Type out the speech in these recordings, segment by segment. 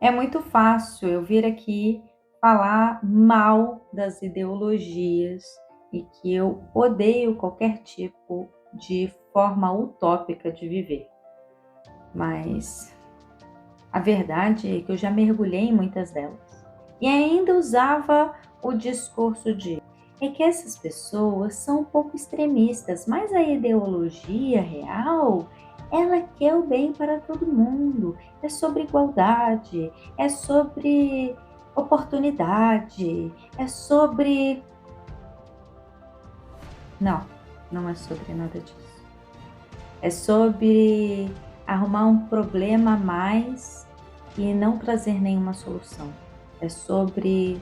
É muito fácil eu vir aqui falar mal das ideologias e que eu odeio qualquer tipo de forma utópica de viver. Mas a verdade é que eu já mergulhei em muitas delas. E ainda usava o discurso de é que essas pessoas são um pouco extremistas, mas a ideologia real, ela quer o bem para todo mundo. É sobre igualdade, é sobre oportunidade, é sobre... Não, não é sobre nada disso. É sobre arrumar um problema a mais e não trazer nenhuma solução. É sobre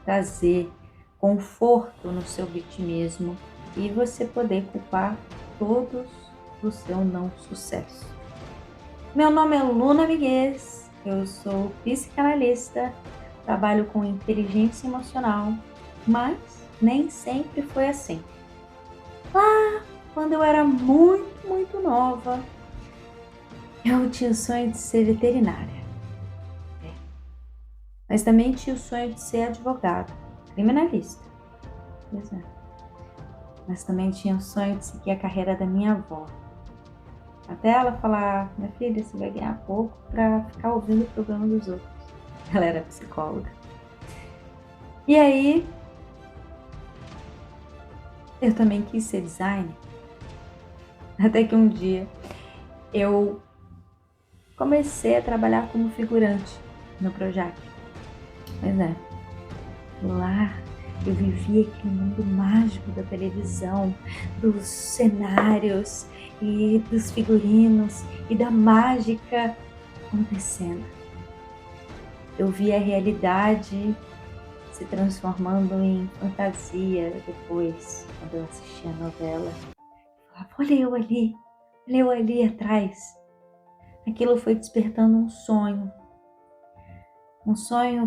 trazer conforto no seu vitimismo e você poder culpar todos do seu não sucesso. Meu nome é Luna Miguez, eu sou psicanalista, trabalho com inteligência emocional, mas nem sempre foi assim. Lá, quando eu era muito nova, eu tinha o sonho de ser veterinária. Mas também tinha o sonho de ser advogado, criminalista. Pois é. Mas também tinha o sonho de seguir a carreira da minha avó. Até ela falar, minha filha, você vai ganhar pouco para ficar ouvindo o problema dos outros. Ela era psicóloga. E aí, eu também quis ser designer. Até que um dia eu comecei a trabalhar como figurante no Projac. Pois é, lá eu vivia aquele mundo mágico da televisão, dos cenários e dos figurinos e da mágica acontecendo. Eu via a realidade se transformando em fantasia depois, quando eu assistia a novela. Eu falava, olha eu ali atrás. Aquilo foi despertando um sonho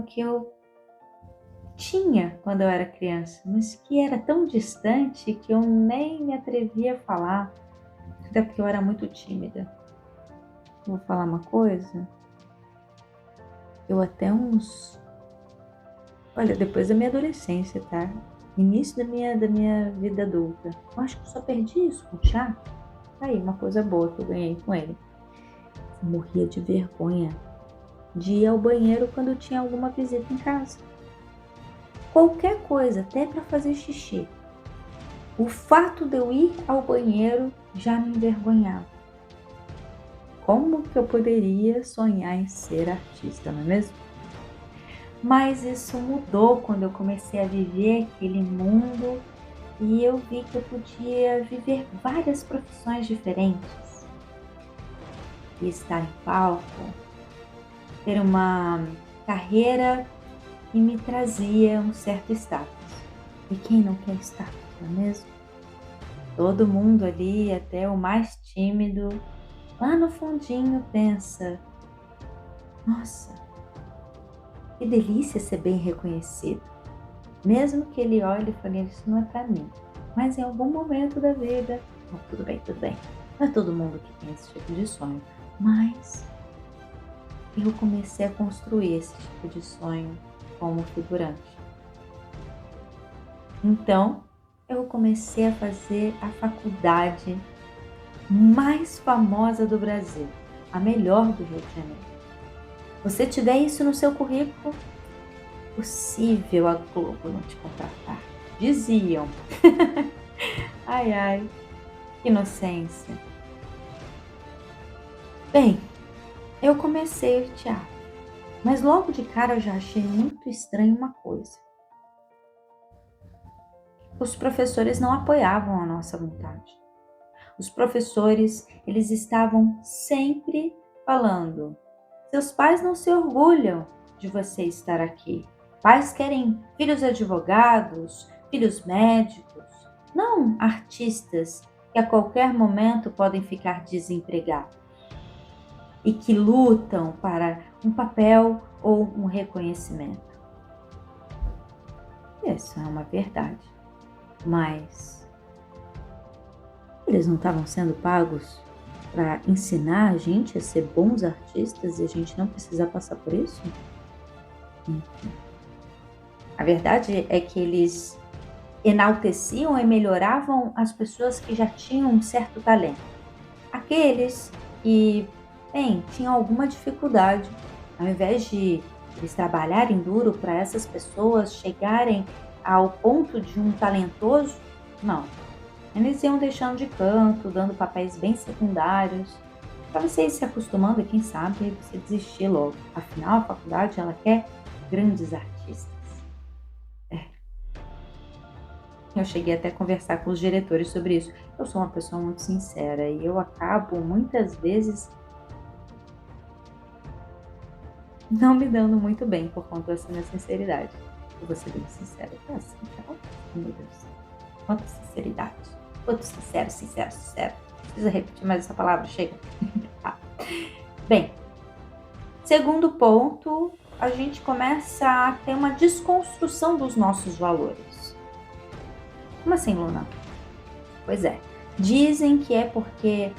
que eu tinha quando eu era criança, mas que era tão distante que eu nem me atrevia a falar, até porque eu era muito tímida. Vou falar uma coisa, eu até depois da minha adolescência, tá? Início da minha vida adulta, eu acho que eu só perdi isso com o chá. Aí, uma coisa boa que eu ganhei com ele. Eu morria de vergonha de ir ao banheiro quando tinha alguma visita em casa. Qualquer coisa, até para fazer xixi. O fato de eu ir ao banheiro já me envergonhava. Como que eu poderia sonhar em ser artista, não é mesmo? Mas isso mudou quando eu comecei a viver aquele mundo e eu vi que eu podia viver várias profissões diferentes. E estar em palco, ter uma carreira que me trazia um certo status. E quem não quer status, não é mesmo? Todo mundo ali, até o mais tímido, lá no fundinho pensa, nossa, que delícia ser bem reconhecido. Mesmo que ele olhe e fale, isso não é pra mim. Mas em algum momento da vida, tudo bem. Não é todo mundo que tem esse tipo de sonho. Mas eu comecei a construir esse tipo de sonho como figurante. Então, eu comecei a fazer a faculdade mais famosa do Brasil, a melhor do Rio de Janeiro. Você tiver isso no seu currículo, possível a Globo não te contratar. Diziam. Ai, que inocência. Bem, eu comecei o teatro, mas logo de cara eu já achei muito estranho uma coisa. Os professores não apoiavam a nossa vontade. Os professores, eles estavam sempre falando, seus pais não se orgulham de você estar aqui. Pais querem filhos advogados, filhos médicos, não artistas que a qualquer momento podem ficar desempregados e que lutam para um papel ou um reconhecimento. Isso é uma verdade, mas eles não estavam sendo pagos para ensinar a gente a ser bons artistas e a gente não precisar passar por isso? Enfim. A verdade é que eles enalteciam e melhoravam as pessoas que já tinham um certo talento. Aqueles que, tinham alguma dificuldade, ao invés de eles trabalharem duro para essas pessoas chegarem ao ponto de um talentoso, não. Eles iam deixando de canto, dando papéis bem secundários, para você ir se acostumando e quem sabe você desistir logo. Afinal, a faculdade ela quer grandes artistas. Eu cheguei até a conversar com os diretores sobre isso. Eu sou uma pessoa muito sincera e eu acabo muitas vezes não me dando muito bem por conta dessa minha sinceridade. Eu vou ser bem sincera. É assim, tá bom? Meu Deus. Quanta sinceridade. Quanto sincero, sincero, sincero. Não precisa repetir mais essa palavra, chega. Tá. Bem, segundo ponto, a gente começa a ter uma desconstrução dos nossos valores. Como assim, Luna? Pois é. Dizem que é porque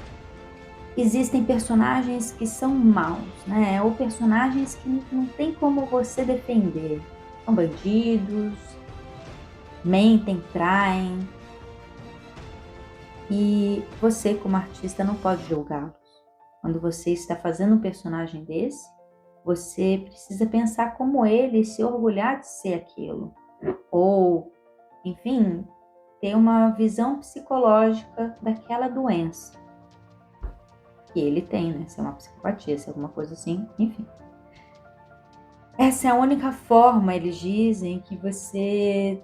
existem personagens que são maus, né? Ou personagens que não tem como você defender. São bandidos, mentem, traem. E você, como artista, não pode julgá-los. Quando você está fazendo um personagem desse, você precisa pensar como ele e se orgulhar de ser aquilo. Ou, enfim, ter uma visão psicológica daquela doença que ele tem, né? Se é uma psicopatia, se é alguma coisa assim, enfim. Essa é a única forma, eles dizem, que você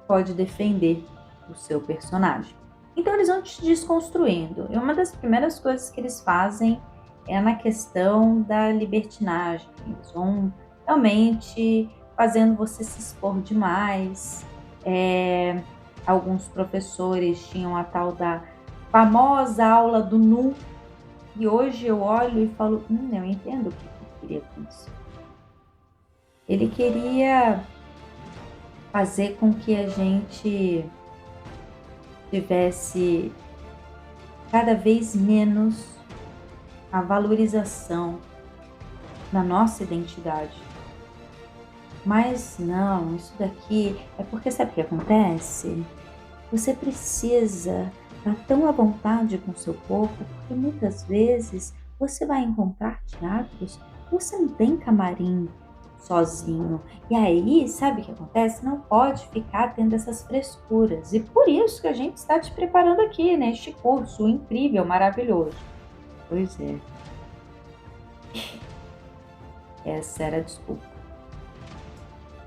pode defender o seu personagem. Então eles vão te desconstruindo. E uma das primeiras coisas que eles fazem é na questão da libertinagem. Eles vão realmente fazendo você se expor demais. Alguns professores tinham a tal da famosa aula do nu. E hoje eu olho e falo, eu entendo o que ele queria com isso. Ele queria fazer com que a gente tivesse cada vez menos a valorização na nossa identidade. Mas não, isso daqui é porque sabe o que acontece? Você precisa estar tão à vontade com o seu corpo, porque muitas vezes você vai encontrar teatros que você não tem camarim sozinho. E aí, sabe o que acontece? Não pode ficar tendo essas frescuras. E por isso que a gente está te preparando aqui, neste curso incrível, maravilhoso. Pois é. Essa era a desculpa.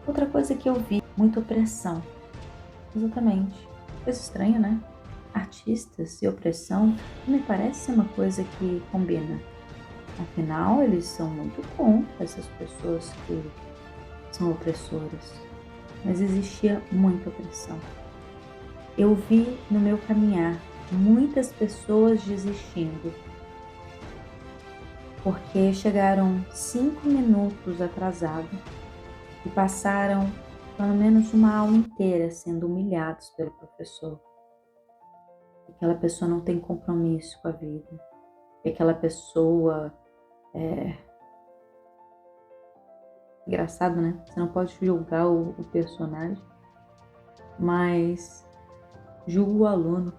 Outra coisa que eu vi, muita opressão. Exatamente. Coisa estranha, né? Artistas e opressão não me parece ser uma coisa que combina. Afinal, eles são muito contra essas pessoas que são opressoras. Mas existia muita opressão. Eu vi no meu caminhar muitas pessoas desistindo porque chegaram 5 minutos atrasados e passaram pelo menos uma aula inteira sendo humilhados pelo professor. Aquela pessoa não tem compromisso com a vida. Aquela pessoa engraçado, né? Você não pode julgar o personagem, mas julga o aluno.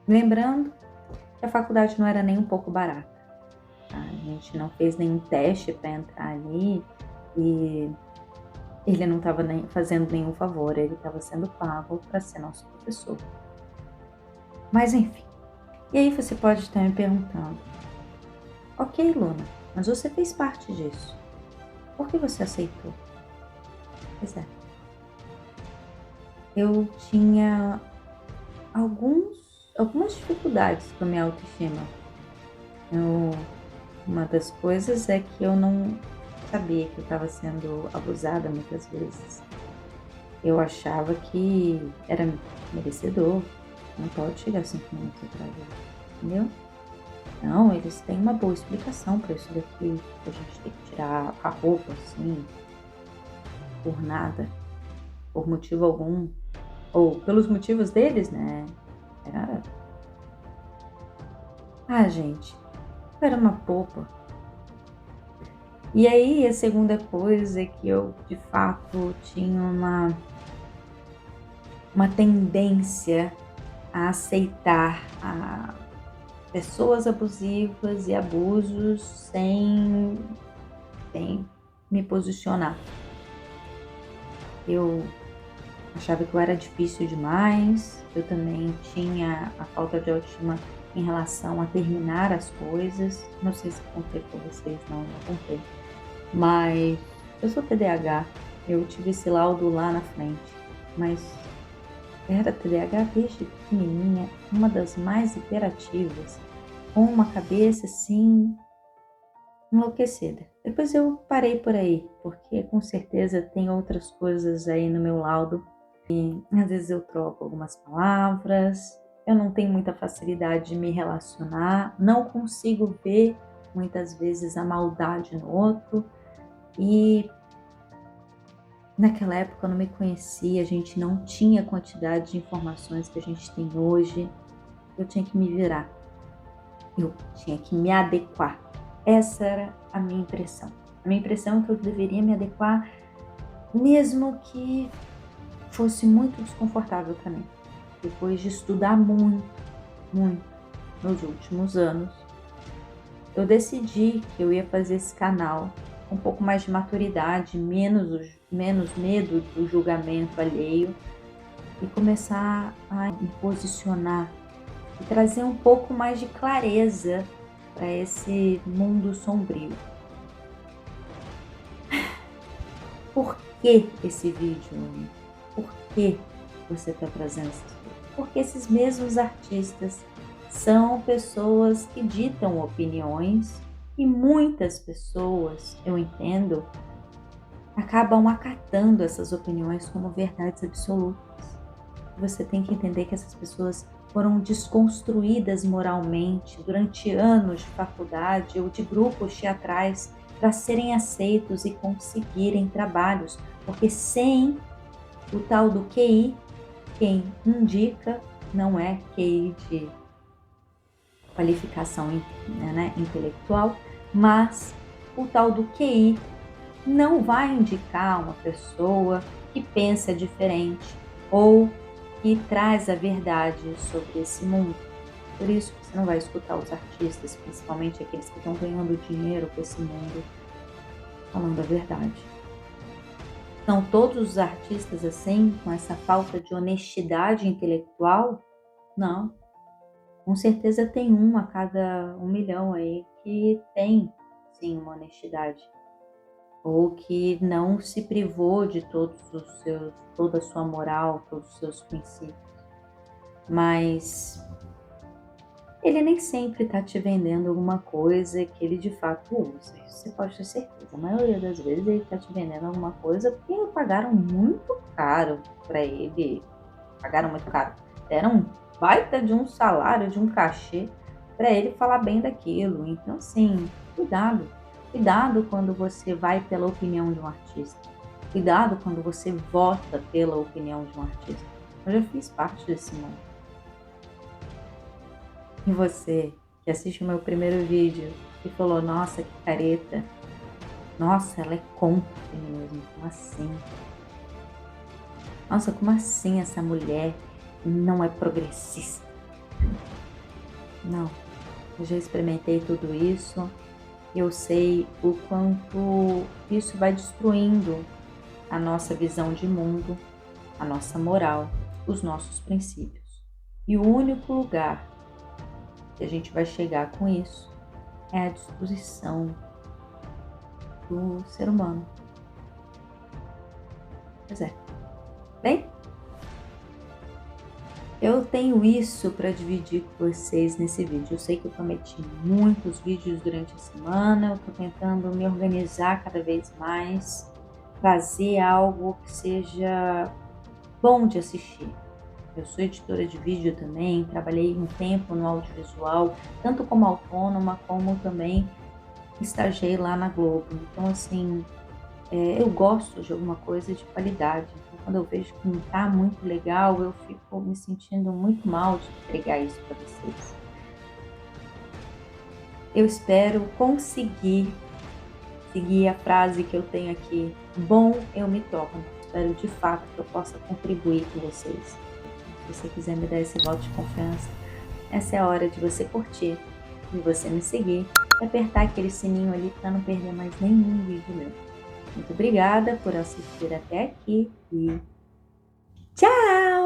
Lembrando que a faculdade não era nem um pouco barata. Tá? A gente não fez nenhum teste para entrar ali e ele não estava nem fazendo nenhum favor, ele estava sendo pago para ser nosso professor. Mas enfim. E aí você pode estar me perguntando, ok, Luna, mas você fez parte disso. Por que você aceitou? Pois é. Eu tinha algumas dificuldades com a minha autoestima. Uma das coisas é que eu não sabia que eu estava sendo abusada muitas vezes. Eu achava que era merecedor. Não pode chegar 5 minutos atrás, entendeu? Não, eles têm uma boa explicação para isso daqui. A gente tem que tirar a roupa assim, por nada, por motivo algum. Ou pelos motivos deles, né? Era Ah, gente, eu era uma boba. E aí, a segunda coisa é que eu, de fato, tinha uma tendência a aceitar pessoas abusivas e abusos sem me posicionar. Eu achava que eu era difícil demais, eu também tinha a falta de autoestima em relação a terminar as coisas. Não sei se contei para vocês, não contei. Mas eu sou TDAH, eu tive esse laudo lá na frente, mas era TDAH desde pequenininha, uma das mais hiperativas, com uma cabeça assim enlouquecida. Depois eu parei por aí, porque com certeza tem outras coisas aí no meu laudo. E às vezes eu troco algumas palavras, eu não tenho muita facilidade de me relacionar, não consigo ver muitas vezes a maldade no outro. E naquela época eu não me conhecia, a gente não tinha a quantidade de informações que a gente tem hoje. Eu tinha que me virar, eu tinha que me adequar. Essa era a minha impressão. A minha impressão é que eu deveria me adequar, mesmo que fosse muito desconfortável para mim. Depois de estudar muito, muito nos últimos anos, eu decidi que eu ia fazer esse canal com um pouco mais de maturidade, menos medo do julgamento alheio e começar a me posicionar e trazer um pouco mais de clareza para esse mundo sombrio. Por que esse vídeo? Por que você está trazendo essas coisas? Porque esses mesmos artistas são pessoas que ditam opiniões e muitas pessoas, eu entendo, acabam acatando essas opiniões como verdades absolutas. Você tem que entender que essas pessoas foram desconstruídas moralmente durante anos de faculdade ou de grupos teatrais para serem aceitos e conseguirem trabalhos, porque sem o tal do QI, quem indica não é QI de qualificação, né, intelectual, mas o tal do QI não vai indicar uma pessoa que pensa diferente ou que traz a verdade sobre esse mundo. Por isso que você não vai escutar os artistas, principalmente aqueles que estão ganhando dinheiro com esse mundo, falando a verdade. São todos os artistas assim, com essa falta de honestidade intelectual? Não. Com certeza tem um a cada 1 milhão aí que tem, sim, uma honestidade. Ou que não se privou de toda a sua moral, todos os seus princípios. Mas ele nem sempre está te vendendo alguma coisa que ele de fato usa. Você pode ter certeza. A maioria das vezes ele está te vendendo alguma coisa porque pagaram muito caro para ele. Pagaram muito caro. Deram um baita de um salário, de um cachê para ele falar bem daquilo. Então, assim, cuidado. Cuidado quando você vai pela opinião de um artista. Cuidado quando você vota pela opinião de um artista. Eu já fiz parte desse mundo. E você, que assiste o meu primeiro vídeo e falou, nossa, que careta. Nossa, ela é contra o feminismo. Como assim? Nossa, como assim essa mulher não é progressista? Não, eu já experimentei tudo isso. Eu sei o quanto isso vai destruindo a nossa visão de mundo, a nossa moral, os nossos princípios. E o único lugar que a gente vai chegar com isso é a destruição do ser humano. Pois é. Bem, eu tenho isso para dividir com vocês nesse vídeo. Eu sei que eu prometi muitos vídeos durante a semana, eu estou tentando me organizar cada vez mais, fazer algo que seja bom de assistir. Eu sou editora de vídeo também, trabalhei um tempo no audiovisual, tanto como autônoma, como também estagiei lá na Globo. Então, assim, eu gosto de alguma coisa de qualidade. Então, quando eu vejo que não está muito legal, eu fico me sentindo muito mal de entregar isso para vocês. Eu espero conseguir seguir a frase que eu tenho aqui: bom eu me torno. Espero de fato que eu possa contribuir com vocês. Se você quiser me dar esse voto de confiança, essa é a hora de você curtir, de você me seguir e apertar aquele sininho ali para não perder mais nenhum vídeo meu. Muito obrigada por assistir até aqui e tchau!